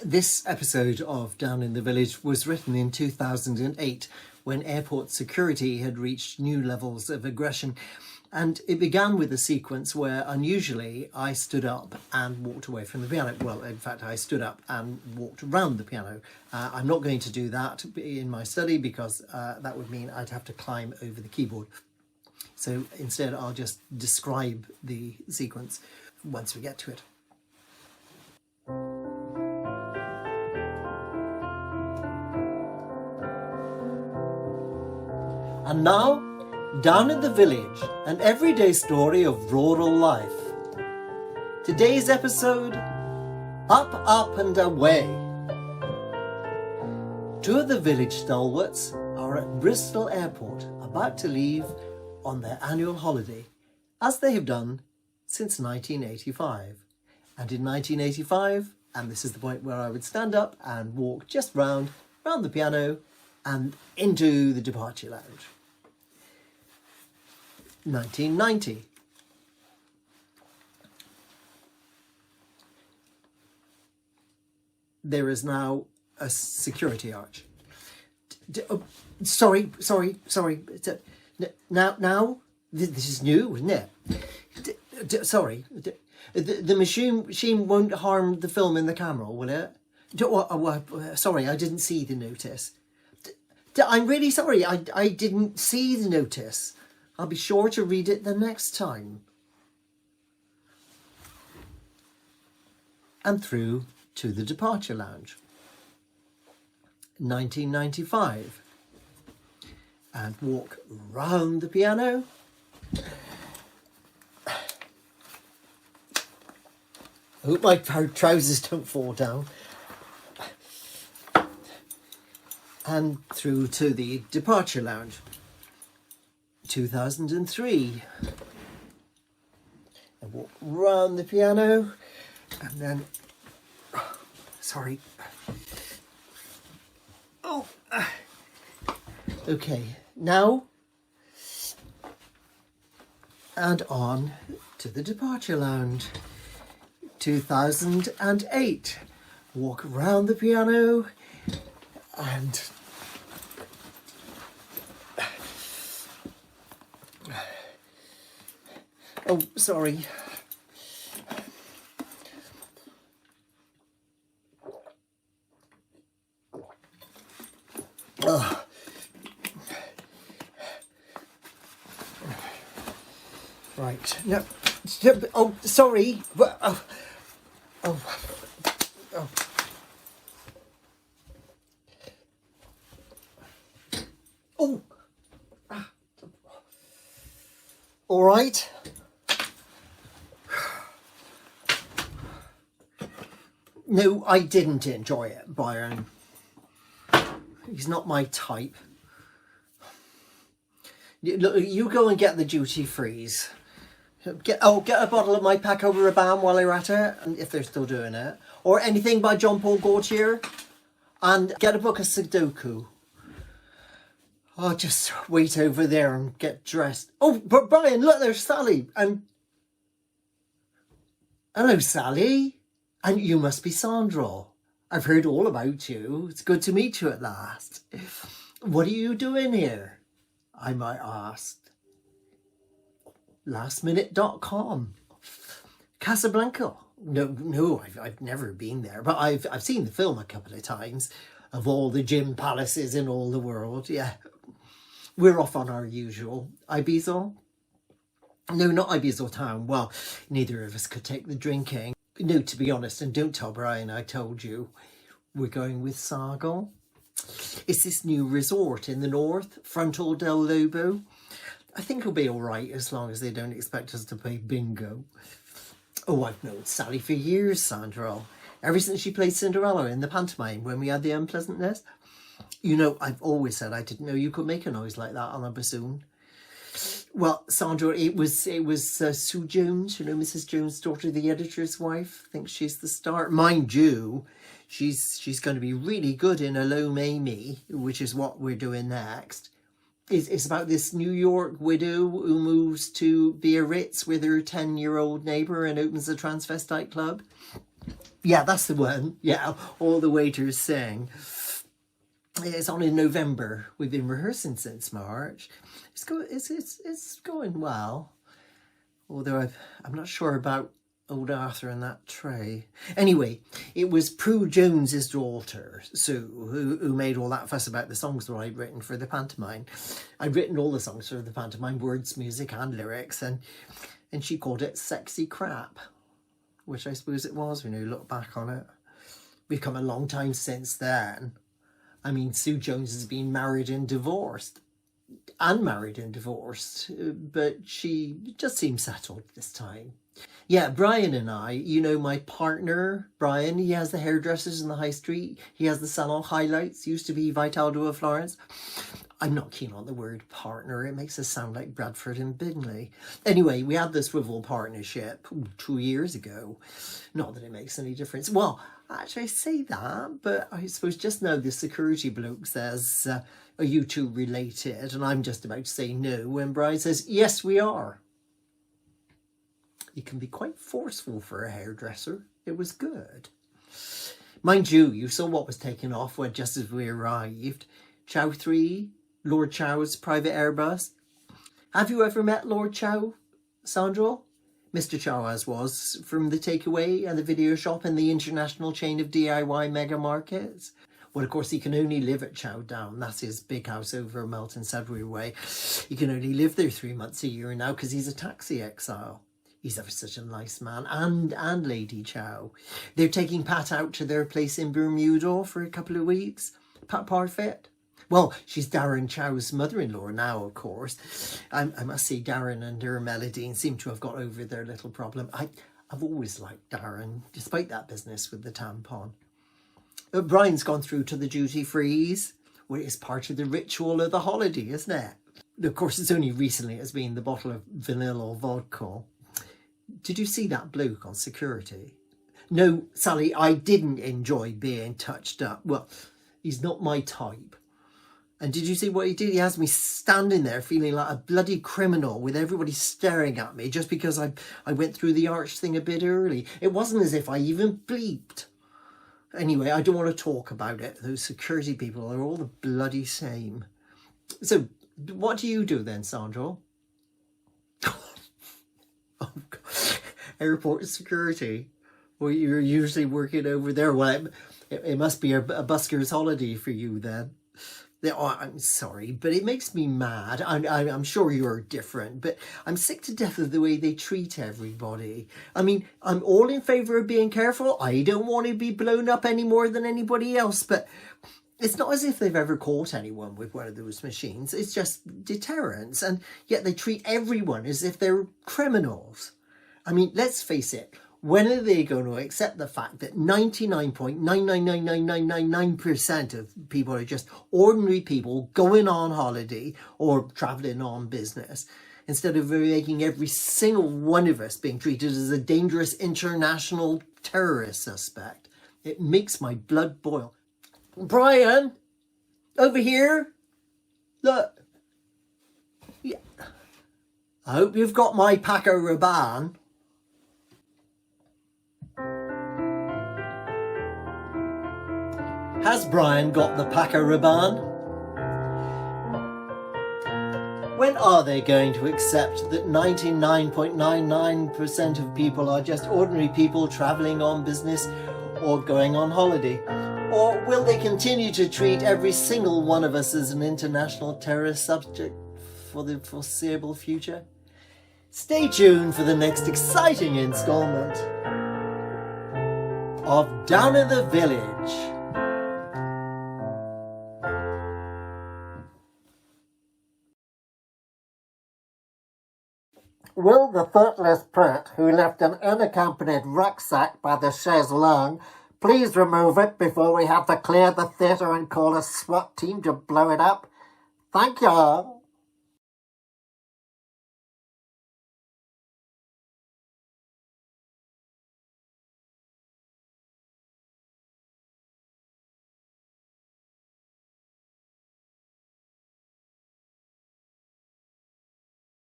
This episode of Down in the Village was written in 2008 when airport security had reached new levels of aggression, and it began with a sequence where unusually I stood up and walked away from the piano. Well, in fact, I stood up and walked around the piano. I'm not going to do that in my study because that would mean I'd have to climb over the keyboard. So instead, I'll just describe the sequence once we get to it. And now, Down in the Village, an everyday story of rural life. Today's episode, Up, Up and Away. Two of the village stalwarts are at Bristol Airport, about to leave on their annual holiday, as they have done since 1985. And in 1985, and this is the point where I would stand up and walk just round the piano and into the departure lounge. 1990. There is now a security arch. Sorry. Now, this is new, isn't it? Sorry. The machine won't harm the film in the camera, will it? Sorry, I didn't see the notice. I'm really sorry, I didn't see the notice. I'll be sure to read it the next time. And through to the departure lounge. 1995. And walk round the piano. I hope my trousers don't fall down. And through to the departure lounge. 2003. I walk round the piano and then, sorry. Okay, now and on to the departure lounge. 2008. Walk round the piano and oh, sorry. Right. No. Oh, sorry. Oh. Oh. All right. No, I didn't enjoy it, Byron. He's not my type. Look, you go and get the duty frees. Get a bottle of my Paco Rabanne while you're at it, if they're still doing it. Or anything by John Paul Gaultier. And get a book of Sudoku. I'll just wait over there and get dressed. Oh, but Brian, look, there's Sally. And hello, Sally. And you must be Sandra. I've heard all about you. It's good to meet you at last. What are you doing here? I might ask. Lastminute.com. Casablanca. No, I've never been there, but I've seen the film a couple of times of all the gym palaces in all the world. Yeah, we're off on our usual Ibiza. No, not Ibiza town. Well, neither of us could take the drinking. No, to be honest, and don't tell Brian I told you, we're going with Sargon. It's this new resort in the north, Frontal del Lobo. I think it'll be all right as long as they don't expect us to play bingo. Oh, I've known Sally for years, Sandra. Ever since she played Cinderella in the pantomime when we had the unpleasantness. You know, I've always said I didn't know you could make a noise like that on a bassoon. Well, Sandra, it was Sue Jones, you know, Mrs. Jones' daughter, the editor's wife. I think she's the star. Mind you, she's going to be really good in Alone Amy, which is what we're doing next. It's about this New York widow who moves to Biarritz with her 10-year-old neighbour and opens a transvestite club. Yeah, that's the one. Yeah, All the Waiters Sing. It's on in November. We've been rehearsing since March. It's going well. Although I'm not sure about old Arthur and that tray. Anyway, it was Prue Jones's daughter, Sue, who made all that fuss about the songs that I'd written for the pantomime. I'd written all the songs for the pantomime, words, music and lyrics, and she called it Sexy Crap, which I suppose it was when you look back on it. We've come a long time since then. I mean, Sue Jones has been married and divorced. Unmarried and divorced, but she just seems settled this time. Yeah, Brian and I, you know, my partner, Brian, he has the hairdressers in the high street. He has the salon Highlights, used to be Vitaldo of Florence. I'm not keen on the word partner. It makes us sound like Bradford and Bingley. Anyway, we had this swivel partnership 2 years ago. Not that it makes any difference. Well, actually I say that, but I suppose just now the security bloke says, are you two related? And I'm just about to say no when Brian says, yes, we are. You can be quite forceful for a hairdresser. It was good. Mind you, you saw what was taken off when just as we arrived. Chow 3, Lord Chow's private Airbus. Have you ever met Lord Chow, Sandra? Mr. Chow as was, from the takeaway and the video shop in the international chain of DIY mega markets. Well, of course, he can only live at Chow Down. That's his big house over Melton Sudbury Way. He can only live there 3 months a year now because he's a taxi exile. He's ever such a nice man. And Lady Chow. They're taking Pat out to their place in Bermuda for a couple of weeks. Pat Parfit. Well, she's Darren Chow's mother-in-law now, of course. I must say Darren and her Melodine seem to have got over their little problem. I've always liked Darren, despite that business with the tampon. Brian's gone through to the duty-frees, where it's part of the ritual of the holiday, isn't it? Of course, it's only recently it's been the bottle of vanilla vodka. Did you see that bloke on security? No, Sally, I didn't enjoy being touched up. Well, he's not my type. And did you see what he did? He has me standing there feeling like a bloody criminal with everybody staring at me just because I went through the arch thing a bit early. It wasn't as if I even bleeped. Anyway, I don't want to talk about it. Those security people are all the bloody same. So, what do you do then, Sandra? Oh, God. Airport security. Well, you're usually working over there. Well, it must be a busker's holiday for you then. Oh, I'm sorry, but it makes me mad. I'm sure you're different, but I'm sick to death of the way they treat everybody. I mean, I'm all in favour of being careful. I don't want to be blown up any more than anybody else, but it's not as if they've ever caught anyone with one of those machines. It's just deterrence, and yet they treat everyone as if they're criminals. I mean, let's face it. When are they going to accept the fact that 99.9999999% of people are just ordinary people going on holiday or travelling on business, instead of making every single one of us being treated as a dangerous international terrorist suspect? It makes my blood boil. Brian, over here. Look. Yeah. I hope you've got my Paco Rabanne. Has Brian got the Paco Rabanne? When are they going to accept that 99.99% of people are just ordinary people travelling on business or going on holiday? Or will they continue to treat every single one of us as an international terrorist subject for the foreseeable future? Stay tuned for the next exciting instalment of Down in the Village. Will the thoughtless prat who left an unaccompanied rucksack by the chaise longue please remove it before we have to clear the theatre and call a SWAT team to blow it up? Thank you.